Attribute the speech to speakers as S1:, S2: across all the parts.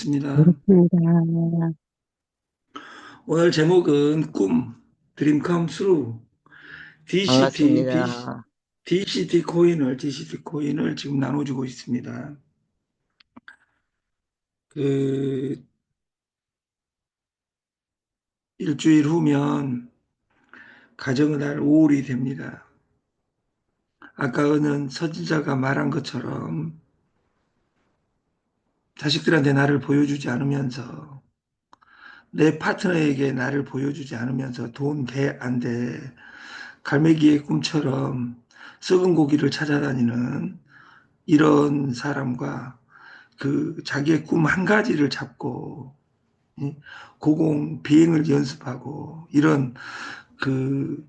S1: 있습니다.
S2: 그렇습니다.
S1: 오늘 제목은 꿈, Dream Come True,
S2: 반갑습니다.
S1: DCT 코인을 지금 나눠주고 있습니다. 그, 일주일 후면 가정의 달 5월이 됩니다. 아까 어느 선지자가 말한 것처럼 자식들한테 나를 보여주지 않으면서 내 파트너에게 나를 보여주지 않으면서 돈 돼, 안 돼, 갈매기의 꿈처럼 썩은 고기를 찾아다니는 이런 사람과 자기의 꿈 한 가지를 잡고 고공 비행을 연습하고 이런 그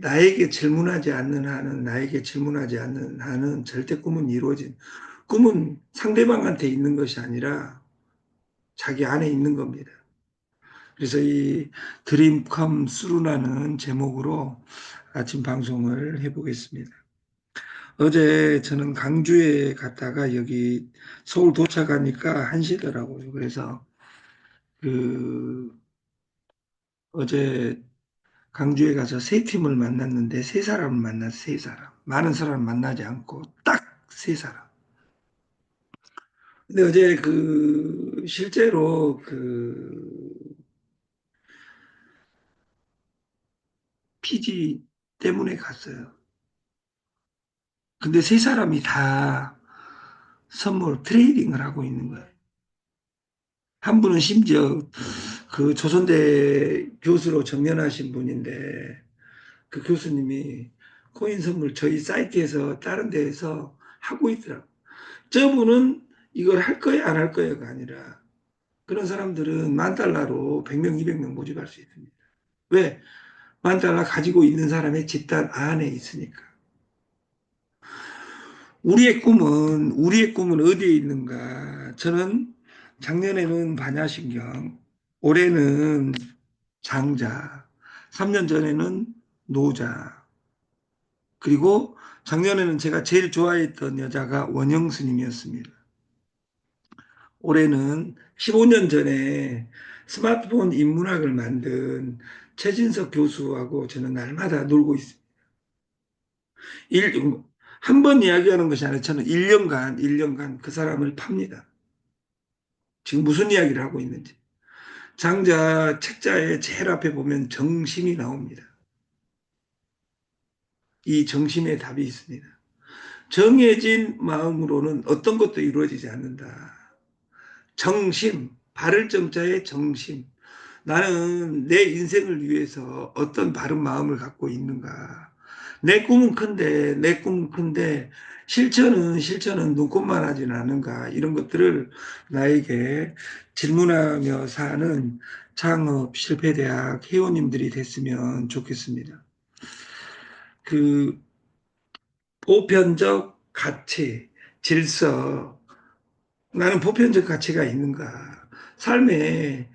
S1: 나에게 질문하지 않는 한은 나에게 질문하지 않는 한은 절대 꿈은 이루어진 꿈은 상대방한테 있는 것이 아니라 자기 안에 있는 겁니다. 그래서 이 드림 컴 스루라는 제목으로 아침 방송을 해보겠습니다. 어제 저는 강주에 갔다가 여기 서울 도착하니까 1시더라고요. 그래서 그 어제 강주에 가서 세 팀을 만났는데 세 사람을 만났어, 세 사람. 많은 사람을 만나지 않고 딱 세 사람. 근데 어제 실제로 피지 때문에 갔어요. 근데 세 사람이 다 선물 트레이딩을 하고 있는 거예요. 한 분은 심지어 그 조선대 교수로 정년하신 분인데 그 교수님이 코인 선물 저희 사이트에서 다른 데에서 하고 있더라고요. 저분은 이걸 할 거야, 안 할 거야가 아니라 그런 사람들은 10,000달러로 100명, 200명 모집할 수 있습니다. 왜? 10,000달러 가지고 있는 사람의 집단 안에 있으니까. 우리의 꿈은 어디에 있는가? 저는 작년에는 반야신경, 올해는 장자, 3년 전에는 노자, 그리고 작년에는 제가 제일 좋아했던 여자가 원영 스님이었습니다. 올해는 15년 전에 스마트폰 인문학을 만든 최진석 교수하고 저는 날마다 놀고 있습니다. 한 번 이야기하는 것이 아니라 저는 1년간 그 사람을 팝니다. 지금 무슨 이야기를 하고 있는지. 장자 책자의 제일 앞에 보면 정심이 나옵니다. 이 정심의 답이 있습니다. 정해진 마음으로는 어떤 것도 이루어지지 않는다. 정심, 바를 정자의 정심. 나는 내 인생을 위해서 어떤 바른 마음을 갖고 있는가. 내 꿈은 큰데 실천은 눈꽃만 하지는 않은가. 이런 것들을 나에게 질문하며 사는 창업 실패대학 회원님들이 됐으면 좋겠습니다. 그 보편적 가치, 질서, 나는 보편적 가치가 있는가? 삶의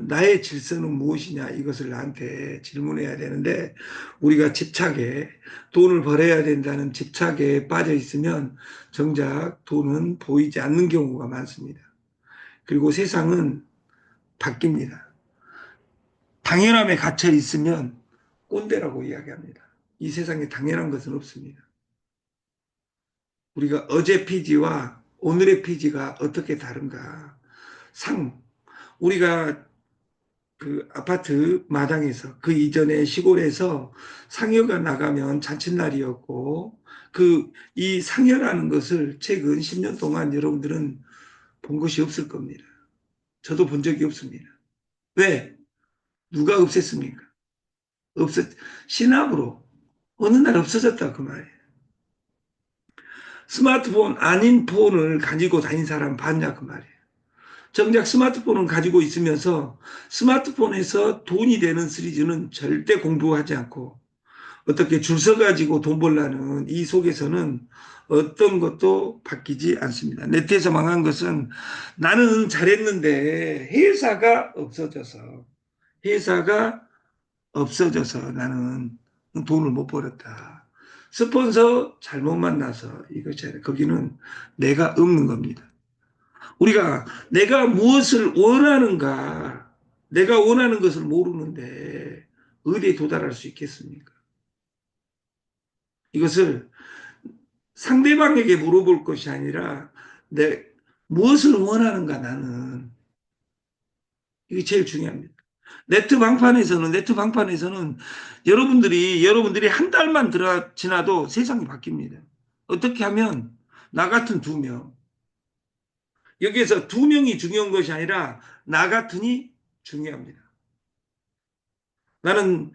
S1: 나의 질서는 무엇이냐? 이것을 나한테 질문해야 되는데, 우리가 집착에, 돈을 벌어야 된다는 집착에 빠져 있으면 정작 돈은 보이지 않는 경우가 많습니다. 그리고 세상은 바뀝니다. 당연함에 갇혀 있으면 꼰대라고 이야기합니다. 이 세상에 당연한 것은 없습니다. 우리가 어제 피지와 오늘의 피지가 어떻게 다른가? 상, 우리가 그 아파트 마당에서 그 이전에 시골에서 상여가 나가면 잔칫날이었고 이 상여라는 것을 최근 10년 동안 여러분들은 본 것이 없을 겁니다. 저도 본 적이 없습니다. 왜? 누가 없앴습니까? 없었, 신압으로 어느 날 없어졌다 그 말이에요. 스마트폰 아닌 폰을 가지고 다닌 사람 봤냐 그 말이에요. 정작 스마트폰을 가지고 있으면서 스마트폰에서 돈이 되는 시리즈는 절대 공부하지 않고 어떻게 줄 서가지고 돈 벌라는 이 속에서는 어떤 것도 바뀌지 않습니다. 네트에서 망한 것은 나는 잘했는데 회사가 없어져서 나는 돈을 못 벌었다. 스폰서 잘못 만나서 이것이 아니라 거기는 내가 없는 겁니다. 우리가 내가 무엇을 원하는가, 내가 원하는 것을 모르는데 어디에 도달할 수 있겠습니까? 이것을 상대방에게 물어볼 것이 아니라 내 무엇을 원하는가 나는 이게 제일 중요합니다. 네트 방판에서는 여러분들이 한 달만 지나도 세상이 바뀝니다. 어떻게 하면 나 같은 두 명, 여기에서 두 명이 중요한 것이 아니라 나 같으니 중요합니다. 나는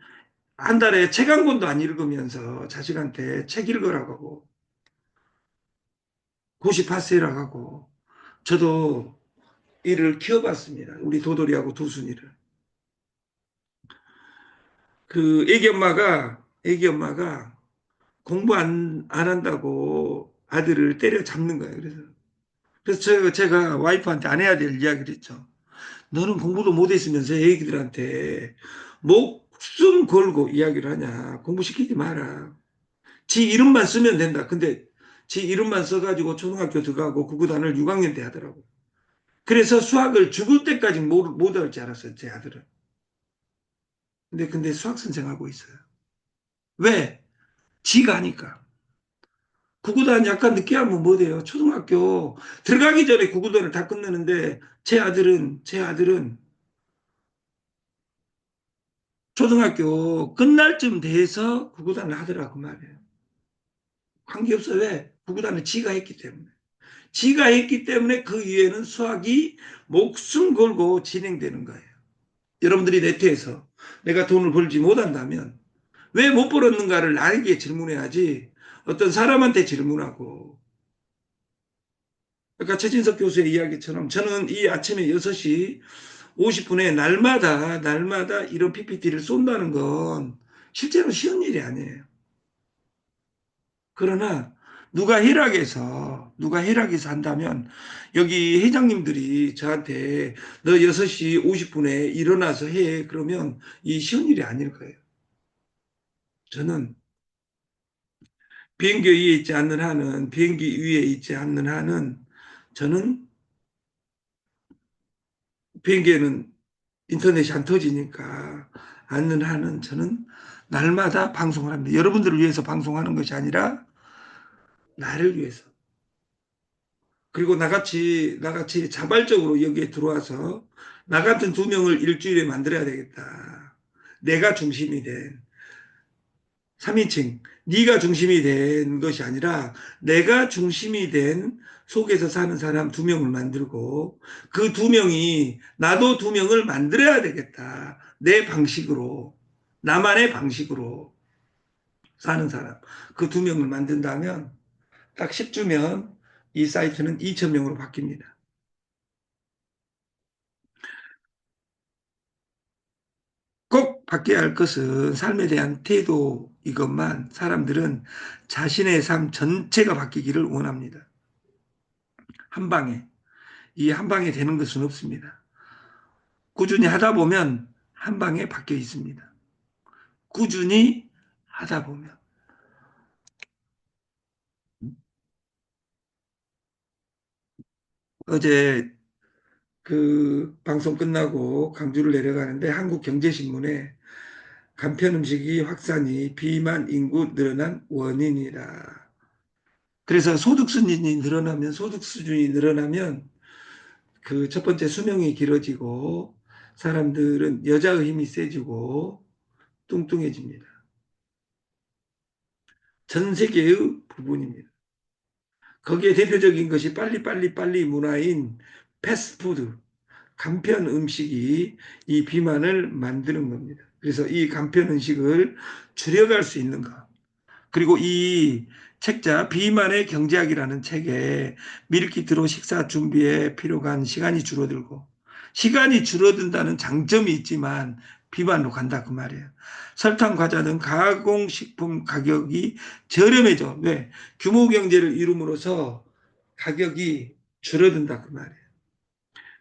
S1: 한 달에 책 한 권도 안 읽으면서 자식한테 책 읽으라고 하고 고시파세라고 하고 저도 이를 키워봤습니다. 우리 도돌이하고 두순이를. 그 애기 엄마가 공부 안 한다고 아들을 때려잡는 거예요. 그래서 제가 와이프한테 안 해야 될 이야기를 했죠. 너는 공부도 못했으면서 애기들한테 목숨 걸고 이야기를 하냐. 공부시키지 마라. 지 이름만 쓰면 된다. 근데 지 이름만 써가지고 초등학교 들어가고 구구단을 6학년 때 하더라고. 그래서 수학을 죽을 때까지 못 할 줄 알았어요. 제 아들은. 근데 수학 선생하고 있어요. 왜? 지가 하니까. 구구단 약간 늦게 하면 뭐 돼요? 초등학교 들어가기 전에 구구단을 다 끝내는데 제 아들은 초등학교 끝날 쯤 돼서 구구단을 하더라고 말이에요. 관계없어. 왜? 구구단을 지가 했기 때문에. 지가 했기 때문에 그 위에는 수학이 목숨 걸고 진행되는 거예요. 여러분들이 네트에서 내가 돈을 벌지 못한다면 왜 못 벌었는가를 나에게 질문해야지 어떤 사람한테 질문하고. 그러니까 최진석 교수의 이야기처럼 저는 이 아침에 6시 50분에 날마다 이런 PPT를 쏜다는 건 실제로 쉬운 일이 아니에요. 그러나 누가 해락해서 한다면 여기 회장님들이 저한테 너 6시 50분에 일어나서 해. 그러면 이 쉬운 일이 아닐 거예요. 저는 비행기 위에 있지 않는 한은 저는 비행기에는 인터넷이 안 터지니까 않는 한은 저는 날마다 방송을 합니다. 여러분들을 위해서 방송하는 것이 아니라 나를 위해서. 그리고 나같이 자발적으로 여기에 들어와서 나 같은 두 명을 일주일에 만들어야 되겠다. 내가 중심이 된 3인칭, 네가 중심이 된 것이 아니라 내가 중심이 된 속에서 사는 사람 두 명을 만들고 그 두 명이 나도 두 명을 만들어야 되겠다. 내 방식으로, 나만의 방식으로 사는 사람. 그 두 명을 만든다면 딱 10주면 이 사이트는 2,000명으로 바뀝니다. 꼭 바뀌어야 할 것은 삶에 대한 태도 이것만 사람들은 자신의 삶 전체가 바뀌기를 원합니다. 한 방에. 이 한 방에 되는 것은 없습니다. 꾸준히 하다 보면 한 방에 바뀌어 있습니다. 꾸준히 하다 보면. 어제 그 방송 끝나고 강주를 내려가는데 한국경제신문에 간편 음식이 확산이 비만 인구 늘어난 원인이다. 그래서 소득 수준이 늘어나면 그 첫 번째 수명이 길어지고 사람들은 여자의 힘이 세지고 뚱뚱해집니다. 전 세계의 부분입니다. 거기에 대표적인 것이 빨리 문화인 패스트푸드, 간편 음식이 이 비만을 만드는 겁니다. 그래서 이 간편 음식을 줄여갈 수 있는가. 그리고 이 책자 비만의 경제학이라는 책에 밀키트로 식사 준비에 필요한 시간이 줄어들고 시간이 줄어든다는 장점이 있지만 비만으로 간다 그 말이에요. 설탕, 과자 등 가공식품 가격이 저렴해져. 왜? 규모 경제를 이룸으로써 가격이 줄어든다 그 말이에요.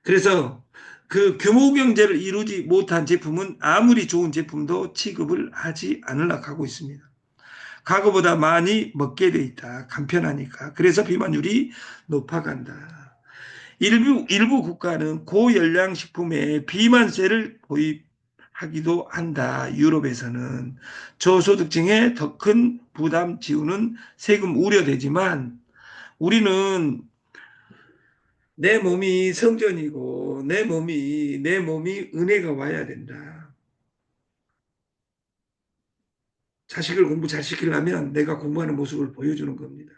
S1: 그래서 그 규모 경제를 이루지 못한 제품은 아무리 좋은 제품도 취급을 하지 않으려고 하고 있습니다. 과거보다 많이 먹게 돼 있다. 간편하니까. 그래서 비만율이 높아간다. 일부 국가는 고열량 식품에 비만세를 도입하기도 한다. 유럽에서는 저소득층에 더 큰 부담 지우는 세금 우려되지만 우리는 내 몸이 성전이고 내 몸이 은혜가 와야 된다. 자식을 공부 잘 시키려면 내가 공부하는 모습을 보여주는 겁니다.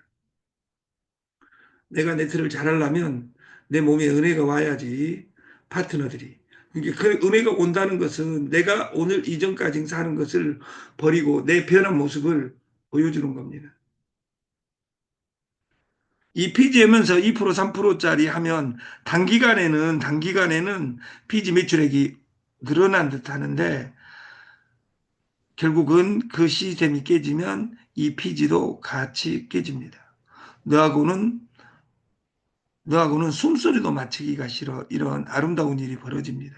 S1: 내가 네트를 잘하려면 내 몸에 은혜가 와야지 파트너들이. 그러니까 그 은혜가 온다는 것은 내가 오늘 이전까지 사는 것을 버리고 내 변한 모습을 보여주는 겁니다. 이 피지 하면서 2% 3%짜리 하면 단기간에는 피지 매출액이 늘어난 듯 하는데 결국은 그 시스템이 깨지면 이 피지도 같이 깨집니다. 너하고는 숨소리도 맞추기가 싫어. 이런 아름다운 일이 벌어집니다.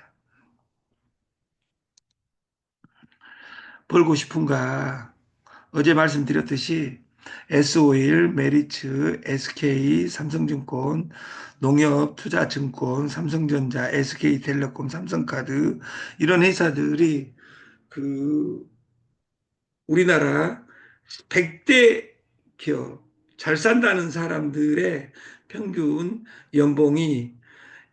S1: 벌고 싶은가? 어제 말씀드렸듯이 S-오일, 메리츠, SK, 삼성증권, 농협투자증권, 삼성전자, SK텔레콤, 삼성카드 이런 회사들이 그 우리나라 100대 기업, 잘 산다는 사람들의 평균 연봉이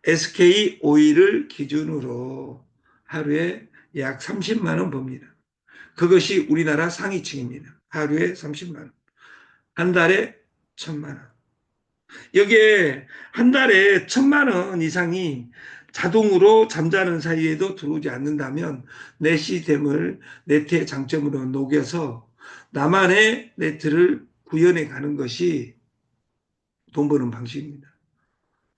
S1: SK 오일을 기준으로 하루에 약 30만 원 법니다. 그것이 우리나라 상위층입니다. 하루에 30만 원. 한 달에 1,000만 원. 여기에 한 달에 1,000만 원 이상이 자동으로 잠자는 사이에도 들어오지 않는다면 내 시스템을 네트의 장점으로 녹여서 나만의 네트를 구현해 가는 것이 돈 버는 방식입니다.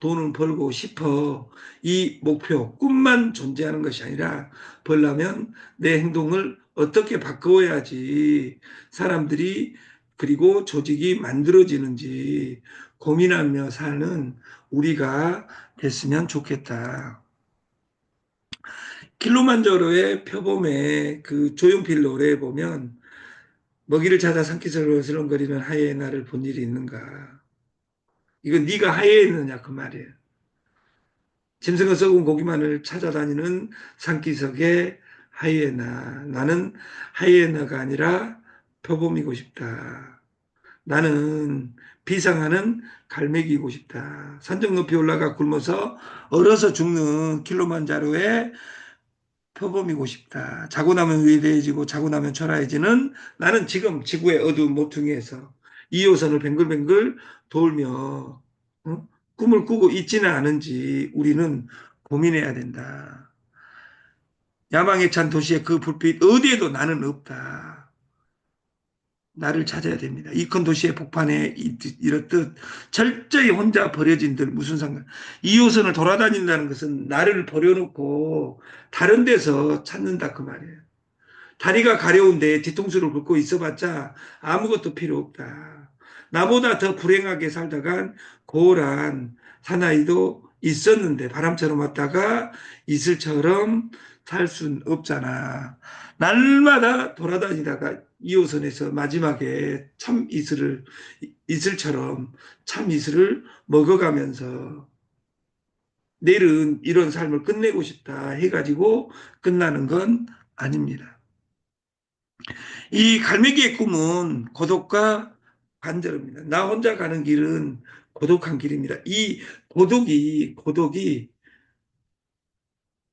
S1: 돈을 벌고 싶어 이 목표, 꿈만 존재하는 것이 아니라 벌려면 내 행동을 어떻게 바꿔야지 사람들이 그리고 조직이 만들어지는지 고민하며 사는 우리가 됐으면 좋겠다. 킬로만자로의 표범의 그 조용필 노래에 보면 먹이를 찾아 산기슭을 슬렁거리는 하이에나를 본 일이 있는가. 이거 네가 하이에나냐 그 말이에요. 짐승은 썩은 고기만을 찾아다니는 산기슭의 하이에나. 나는 하이에나가 아니라 표범이고 싶다. 나는 비상하는 갈매기이고 싶다. 산정 높이 올라가 굶어서 얼어서 죽는 킬로만자로의 표범이고 싶다. 자고 나면 위대해지고 자고 나면 초라해지는 나는 지금 지구의 어두운 모퉁이에서 2호선을 뱅글뱅글 돌며 꿈을 꾸고 있지는 않은지 우리는 고민해야 된다. 야망에 찬 도시의 그 불빛 어디에도 나는 없다. 나를 찾아야 됩니다. 이 큰 도시의 복판에 이렇듯 철저히 혼자 버려진 들 무슨 상관. 2호선을 돌아다닌다는 것은 나를 버려놓고 다른 데서 찾는다 그 말이에요. 다리가 가려운데 뒤통수를 긁고 있어봤자 아무것도 필요 없다. 나보다 더 불행하게 살다간 고란 사나이도 있었는데 바람처럼 왔다가 이슬처럼 살 순 없잖아. 날마다 돌아다니다가 2호선에서 마지막에 참 이슬처럼 참 이슬을 먹어가면서 내일은 이런 삶을 끝내고 싶다 해가지고 끝나는 건 아닙니다. 이 갈매기의 꿈은 고독과 간절입니다. 나 혼자 가는 길은 고독한 길입니다. 이 고독이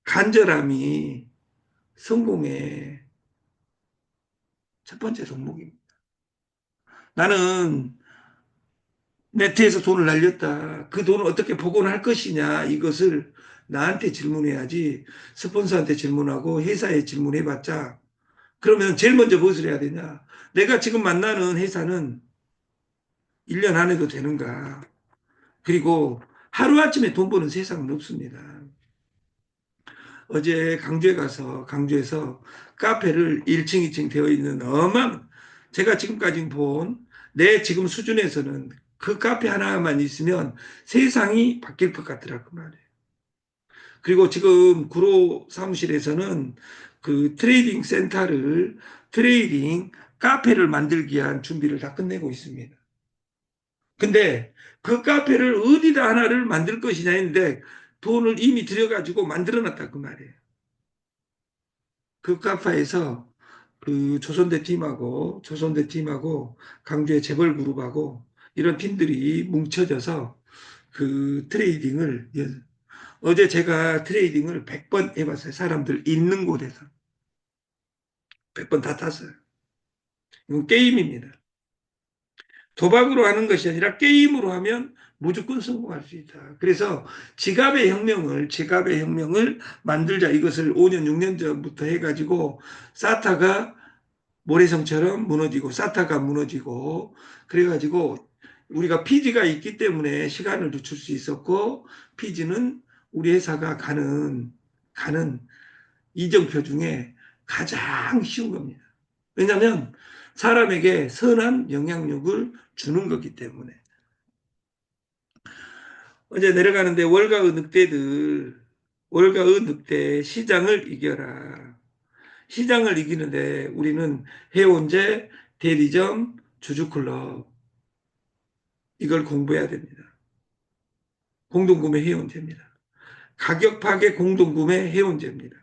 S1: 간절함이 성공의 첫 번째 종목입니다. 나는 네트에서 돈을 날렸다. 그 돈을 어떻게 복원할 것이냐 이것을 나한테 질문해야지 스폰서한테 질문하고 회사에 질문해봤자 그러면 제일 먼저 무엇을 해야 되냐. 내가 지금 만나는 회사는 1년 안 해도 되는가. 그리고 하루아침에 돈 버는 세상은 없습니다. 어제 강주에서 카페를 1층, 2층 되어 있는 제가 지금까지 본 내 지금 수준에서는 그 카페 하나만 있으면 세상이 바뀔 것 같더라고 말이에요. 그리고 지금 구로 사무실에서는 그 트레이딩 카페를 만들기 위한 준비를 다 끝내고 있습니다. 근데 그 카페를 어디다 하나를 만들 것이냐 했는데 돈을 이미 들여가지고 만들어 놨다 그 말이에요. 그 카페에서 그 조선대 팀하고 강주의 재벌그룹하고 이런 팀들이 뭉쳐져서 그 트레이딩을 어제 제가 트레이딩을 100번 해봤어요. 사람들 있는 곳에서 100번 다 탔어요. 이건 게임입니다. 도박으로 하는 것이 아니라 게임으로 하면 무조건 성공할 수 있다. 그래서 지갑의 혁명을 만들자. 이것을 5년, 6년 전부터 해가지고 사타가 모래성처럼 무너지고 사타가 무너지고 그래가지고 우리가 피지가 있기 때문에 시간을 늦출 수 있었고 피지는 우리 회사가 가는 이정표 중에 가장 쉬운 겁니다. 왜냐하면 사람에게 선한 영향력을 주는 거기 때문에. 어제 내려가는데 월가의 늑대 시장을 이겨라. 시장을 이기는데 우리는 해운제, 대리점, 주주클럽 이걸 공부해야 됩니다. 공동구매 해운제입니다. 가격 파괴 공동구매 해운제입니다.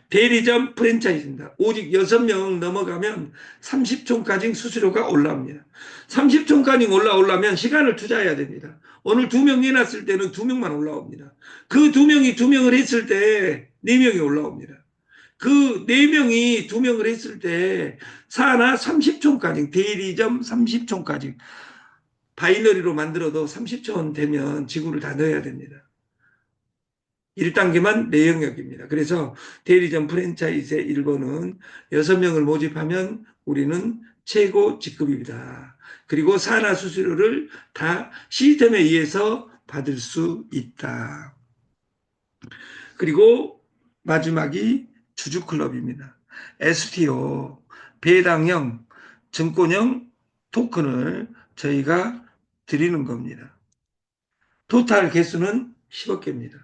S1: 대리점 프랜차이즈입니다. 오직 6명 넘어가면 30촌까지 수수료가 올라옵니다. 30촌까지 올라오려면 시간을 투자해야 됩니다. 오늘 2명 내놨을 때는 2명만 올라옵니다. 그 2명이 2명을 했을 때 4명이 올라옵니다. 그 4명이 2명을 했을 때 사나 30촌까지 대리점 30촌까지 바이너리로 만들어도 30촌 되면 지구를 다 넣어야 됩니다. 1단계만 내 영역입니다. 그래서 대리점 프랜차이즈의 1번은 6명을 모집하면 우리는 최고 직급입니다. 그리고 산하 수수료를 다 시스템에 의해서 받을 수 있다. 그리고 마지막이 주주클럽입니다. STO, 배당형, 증권형 토큰을 저희가 드리는 겁니다. 토탈 개수는 10억 개입니다.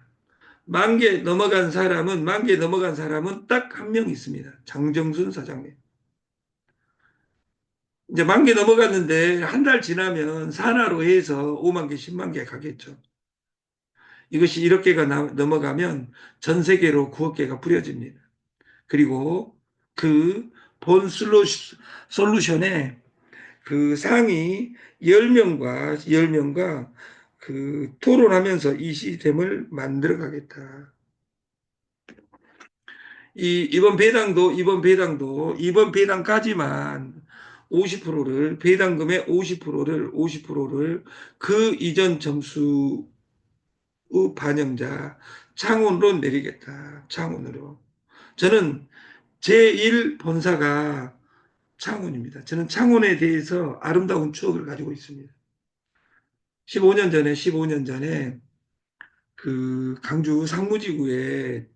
S1: 만 개 넘어간 사람은 딱 한 명 있습니다. 장정순 사장님. 이제 10,000개 넘어갔는데 한 달 지나면 산하로 해서 5만 개, 10만 개 가겠죠. 이것이 1억 개가 넘어가면 전 세계로 9억 개가 뿌려집니다. 그리고 그 본 솔루션에 그 상위 10명과 그 토론하면서 이 시스템을 만들어 가겠다. 이번 배당까지만 50%를 배당금의 50%를 그 이전 점수 반영자 창원으로 내리겠다. 창원으로. 저는 제1 본사가 창원입니다. 저는 창원에 대해서 아름다운 추억을 가지고 있습니다. 15년 전에 그 강주 상무지구에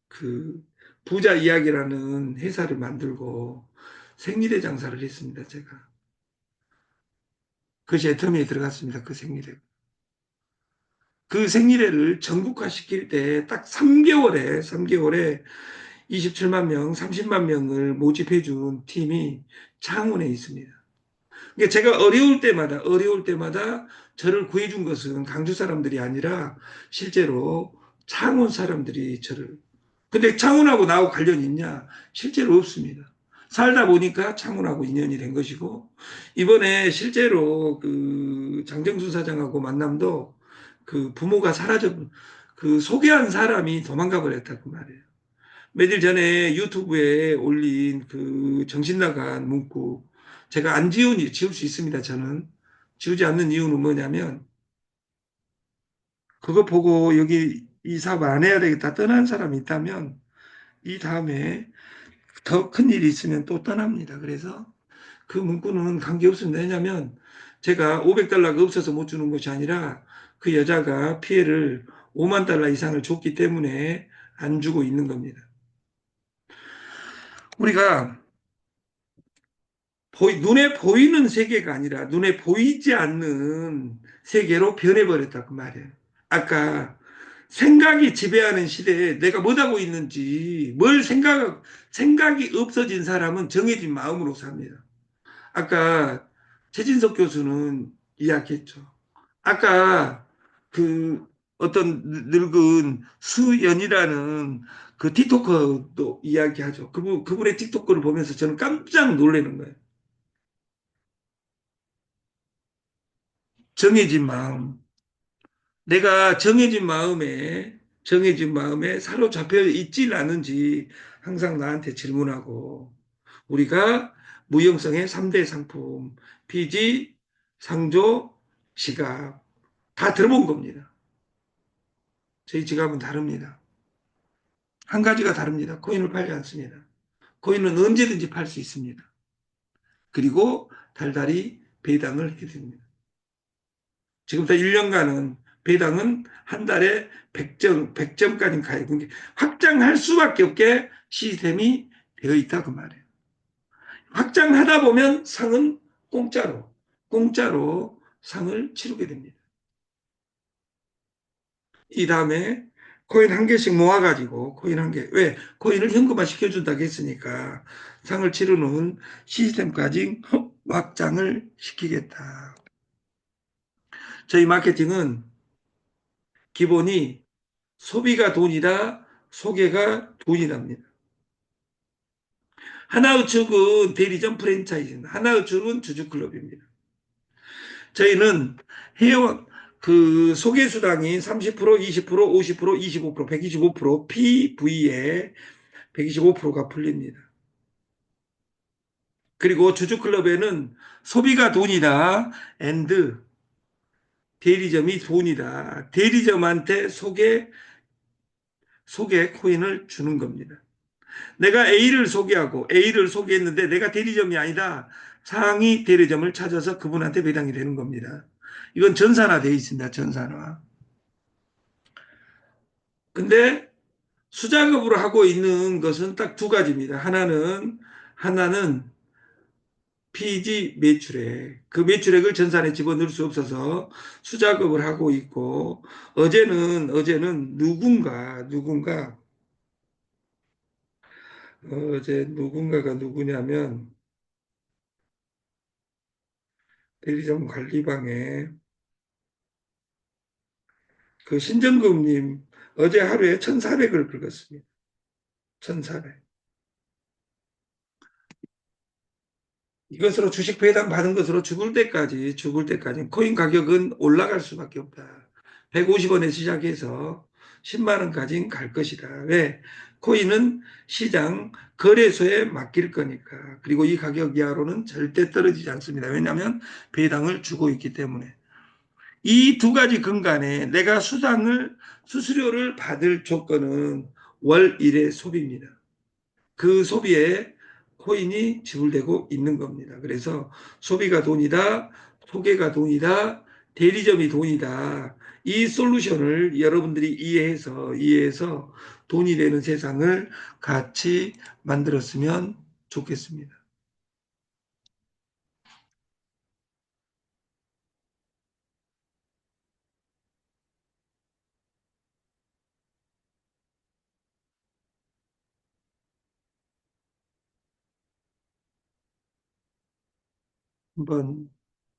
S1: 그 부자 이야기라는 회사를 만들고 생리대 장사를 했습니다. 제가. 그것이 애터미에 들어갔습니다. 그 생리대. 그 생리대를 전국화 시킬 때 딱 3개월에 27만 명, 30만 명을 모집해 준 팀이 창원에 있습니다. 그러니까 제가 어려울 때마다 저를 구해준 것은 강주 사람들이 아니라 실제로 창원 사람들이 저를. 근데 창원하고 나하고 관련이 있냐? 실제로 없습니다. 살다 보니까 창원하고 인연이 된 것이고, 이번에 실제로 그 장정수 사장하고 만남도 그 부모가 그 소개한 사람이 도망가 버렸다고 말이에요. 며칠 전에 유튜브에 올린 그 정신 나간 문구, 제가 안 지울 수 있습니다. 저는 지우지 않는 이유는 뭐냐면 그거 보고 여기 이 사업 안 해야 되겠다 떠난 사람이 있다면 이 다음에 더 큰 일이 있으면 또 떠납니다. 그래서 그 문구는 관계없습니다. 왜냐하면 제가 500달러가 없어서 못 주는 것이 아니라 그 여자가 피해를 5만 달러 이상을 줬기 때문에 안 주고 있는 겁니다. 우리가 눈에 보이는 세계가 아니라 눈에 보이지 않는 세계로 변해버렸다 그 말이에요. 아까 생각이 지배하는 시대에 내가 뭐 하고 있는지 생각이 없어진 사람은 정해진 마음으로 삽니다. 아까 최진석 교수는 이야기했죠. 아까 그 어떤 늙은 수연이라는 그 틱토커도 이야기하죠. 그분의 틱토커를 보면서 저는 깜짝 놀라는 거예요. 정해진 마음. 내가 정해진 마음에 사로잡혀 있질 않은지 항상 나한테 질문하고, 우리가 무형성의 3대 상품, 피지, 상조, 지갑 다 들어본 겁니다. 저희 지갑은 다릅니다. 한 가지가 다릅니다. 코인을 팔지 않습니다. 코인은 언제든지 팔 수 있습니다. 그리고 달달이 배당을 해드립니다. 지금부터 1년간은 배당은 한 달에 100점까지 가요. 확장할 수밖에 없게 시스템이 되어 있다 그 말이에요. 확장하다 보면 상은 공짜로 상을 치르게 됩니다. 이 다음에 코인 한 개씩 모아가지고 코인 한 개, 왜? 코인을 현금화 시켜준다고 했으니까 상을 치르는 시스템까지 확장을 시키겠다. 저희 마케팅은 기본이 소비가 돈이다, 소개가 돈이답니다. 하나우측은 대리점 프랜차이즈입니다. 하나우측은 주주클럽입니다. 저희는 회원 그 소개수당이 30%, 20%, 50%, 25%, 125% PV에 125%가 풀립니다. 그리고 주주클럽에는 소비가 돈이다, 앤드 대리점이 돈이다. 대리점한테 소개 코인을 주는 겁니다. 내가 A를 소개했는데 내가 대리점이 아니다. 상위 대리점을 찾아서 그분한테 배당이 되는 겁니다. 이건 전산화되어 있습니다. 전산화. 근데 수작업으로 하고 있는 것은 딱 두 가지입니다. 하나는 피지 매출액. 그 매출액을 전산에 집어넣을 수 없어서 수작업을 하고 있고, 어제는 어제 누군가가 누구냐면 대리점 관리방에 그 신정금님 어제 하루에 1,400을 긁었습니다. 1,400. 이것으로 주식 배당 받은 것으로 죽을 때까지 코인 가격은 올라갈 수밖에 없다. 150원에 시작해서 10만 원까지 갈 것이다. 왜? 코인은 시장 거래소에 맡길 거니까. 그리고 이 가격 이하로는 절대 떨어지지 않습니다. 왜냐하면 배당을 주고 있기 때문에. 이 두 가지 근간에 내가 수수료를 받을 조건은 월 1회 소비입니다. 그 소비에 코인이 지불되고 있는 겁니다. 그래서 소비가 돈이다, 소개가 돈이다, 대리점이 돈이다. 이 솔루션을 여러분들이 이해해서 돈이 되는 세상을 같이 만들었으면 좋겠습니다. 한번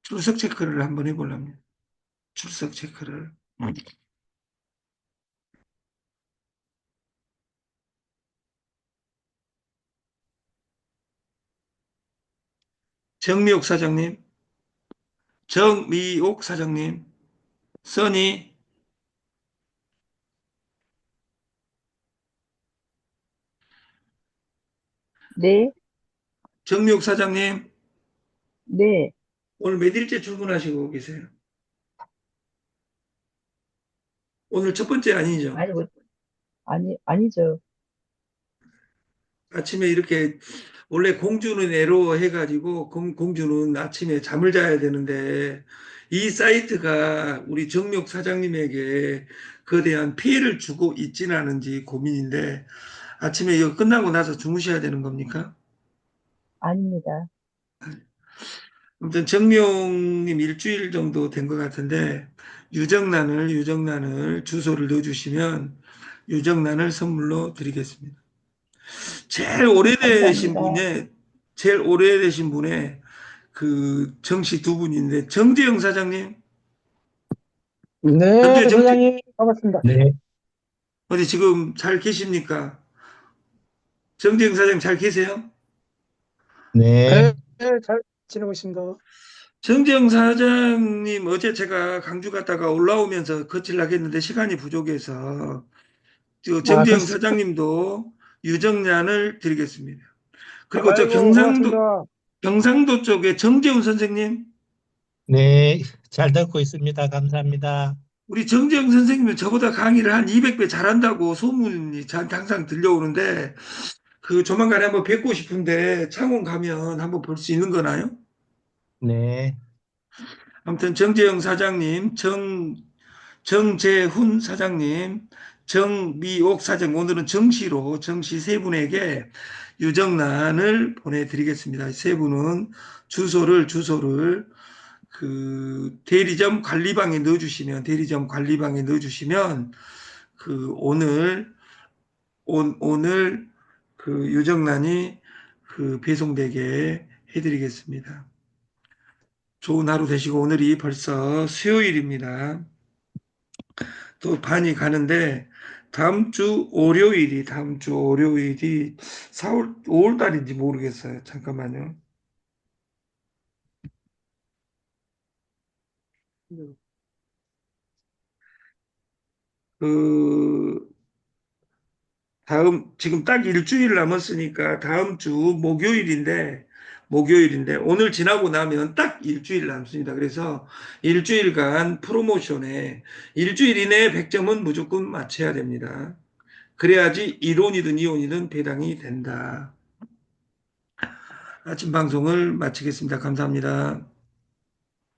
S1: 출석 체크를 한번 해보려면 출석 체크를. 정미옥 사장님, 정미옥 사장님, 써니,
S2: 네,
S1: 정미옥 사장님,
S2: 네.
S1: 오늘 몇 일째 출근하시고 계세요? 오늘 첫 번째 아니죠?
S2: 아니, 아니죠.
S1: 아침에 이렇게 원래 공주는 애로 해가지고 공주는 아침에 잠을 자야 되는데 이 사이트가 우리 정육 사장님에게 거대한 피해를 주고 있지는 않은지 고민인데 아침에 이거 끝나고 나서 주무셔야 되는 겁니까?
S2: 아닙니다.
S1: 아무튼 정명님 일주일 정도 된 것 같은데 유정란을 주소를 넣어주시면 유정란을 선물로 드리겠습니다. 제일
S2: 네,
S1: 오래되신
S2: 감사합니다.
S1: 분의 제일 오래되신 분의 그 정씨 두 분인데 정재영 사장님
S3: 네,
S1: 현재 정치
S3: 소장님, 반갑습니다. 네,
S1: 어디 지금 잘 계십니까? 정재영 사장님 잘 계세요?
S3: 네, 네, 잘 지내고 있습니다.
S1: 정재영 사장님 어제 제가 광주 갔다가 올라오면서 거칠라고 했는데 시간이 부족해서 저
S3: 아,
S1: 정재영 사장님도 유정란을 드리겠습니다. 그리고 저
S3: 아이고, 고맙습니다.
S1: 경상도 쪽에 정재훈 선생님,
S4: 네, 잘 듣고 있습니다. 감사합니다.
S1: 우리 정재영 선생님은 저보다 강의를 한 200배 잘한다고 소문이 저한테 항상 들려오는데 그 조만간에 한번 뵙고 싶은데 창원 가면 한번 볼 수 있는 거나요?
S4: 네,
S1: 아무튼 정재영 사장님, 정재훈 사장님, 정미옥 사장, 오늘은 정시로 정시 세 분에게 유정란을 보내드리겠습니다. 세 분은 주소를 대리점 관리방에 넣어주시면 그 오늘 그 유정란이 그 배송되게 해드리겠습니다. 좋은 하루 되시고 오늘이 벌써 수요일입니다. 또 반이 가는데 다음 주 월요일이 5월 달인지 모르겠어요. 잠깐만요. 그 지금 딱 일주일 남았으니까 다음 주 목요일인데 오늘 지나고 나면 딱 일주일 남습니다. 그래서 일주일간 프로모션에 일주일 이내에 100점은 무조건 맞춰야 됩니다. 그래야지 1원이든 2원이든 배당이 된다. 아침 방송을 마치겠습니다. 감사합니다.